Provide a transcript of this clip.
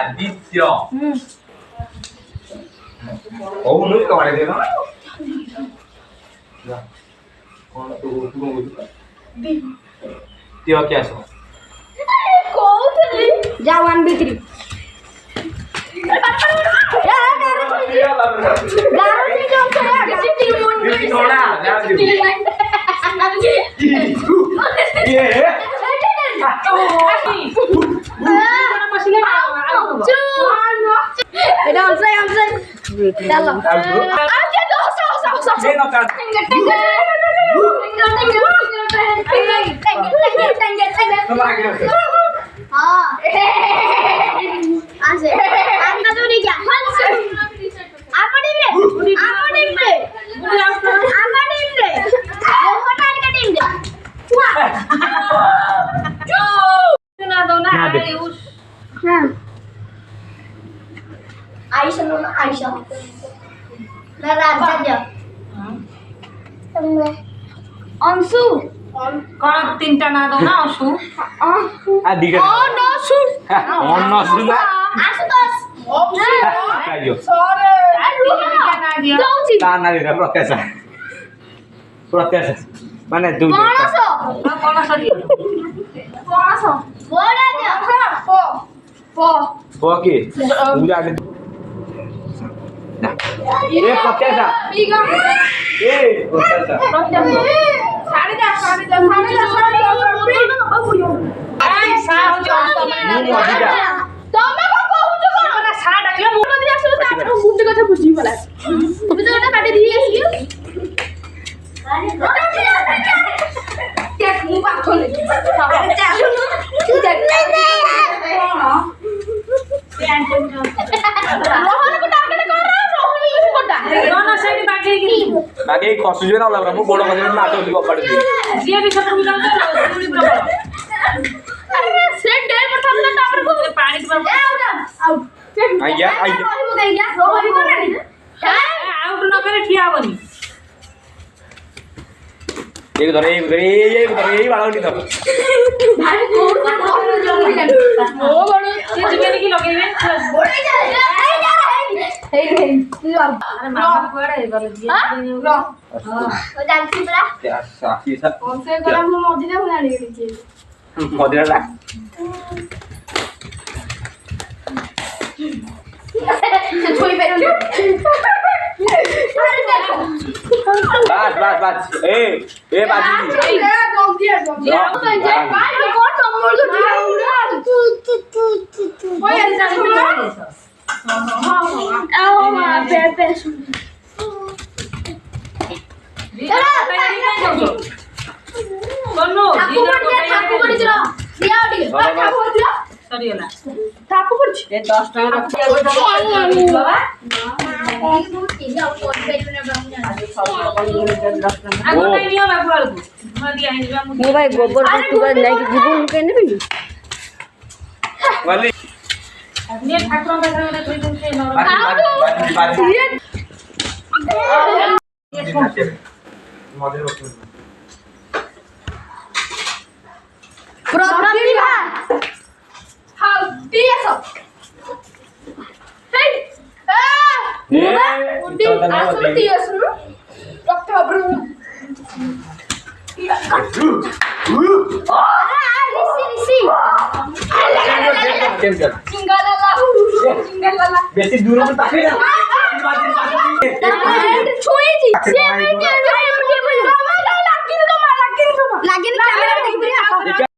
आदित्य ओ नहीं कमाने देना कौन तू त्यो क्या सो कोथली जवान बिक्री गारंटी जो थोड़ा ये এটা আমসাই চলো আজকে 200 ये ना कर हां আছে আমরা তো নি যা আমাদের রে মোহন আলকা টিম দে না দাও না ইউজ হ্যাঁ আয়েশা নো আয়েশা না রাজা যা তুমি অংশু কোন তিনটা না দাও না অংশু आ दिखे অনসু অনসু না আশুতোষ कायो সরে তিনটা না দিও দৌছি ता ना रे प्रत्याश माने दू পনসো কোন দিও পনসো বড় দিও প প ओके पूरा ना ये प्रत्याश বিগা ए प्रत्याश সাড়ে দা আই সাপ ମୁଁ ଅଧିକା ତମେ କଣ କହୁଛ କଣ ସା ডাকলে ମୁଁ ଯଦି ଆସିବ ତା ଗୁଣ୍ଡ କଥା ବୁଝି ଗଲା তুমি তো এটা কাটি দিয়ে আসিও দেখ ମୁଁ ପାଖ ନେଇ ଚାଲୁନୁ ତୁ ଦେখ ରୋହନକୁ ଟାର୍ଗେଟ କର ରୋହନ କିଛି କୋଟା কোন সাইড বাগেই बाकी खसु जो ना लग रहा मु बड़ मजे में नाटो दिको पड़ दी সিয়ে বি ছোট গুলো গুলি প্রবল আরে সে ডের পর থাকলে তারপরে কো পানি প্রবল আউট आइया आइया ରହିବ କାହିଁକି ରହିବ ନା আউট ন করে ঠিয়া হবনি एक धर ये वाला नहीं धर ভাই কোন কোন জমি জানি ও বড় সে জিবে কি লগাইবে বড় যা এই তুই আর আরে মামা কোড়ে গলে দিয়ে র ও জানছি পরা क्या साथी सा কোন সে করা মু মজিনা হু জানি গেছি मदिरा ला সে ছুই বেরুন আরে দেখো बस ए बाजी কোন সরিলা থাপু করছি এ 10 টাকা বাবা আগে তাই নিও বাবু আলু মদি আইবা মু ମୋ ଭାଇ ଗୋବର ତୁବା ନେଇକି ଯିବୁ ମୁଁ କେହି ନେବିନି वाली নিয়ে ঠাকুর পাখরে কই দিন সে নরম बाजी ପ୍ରତିଭା ହାଉ ଟିଏସ ହେଇ ଉଡି ଆସୁ ଟିଏସ नु ରକ୍ତ ବ୍ରୁ ऋषि केम कर चिंगाला चिंगाला बेसी दूर में ताके ना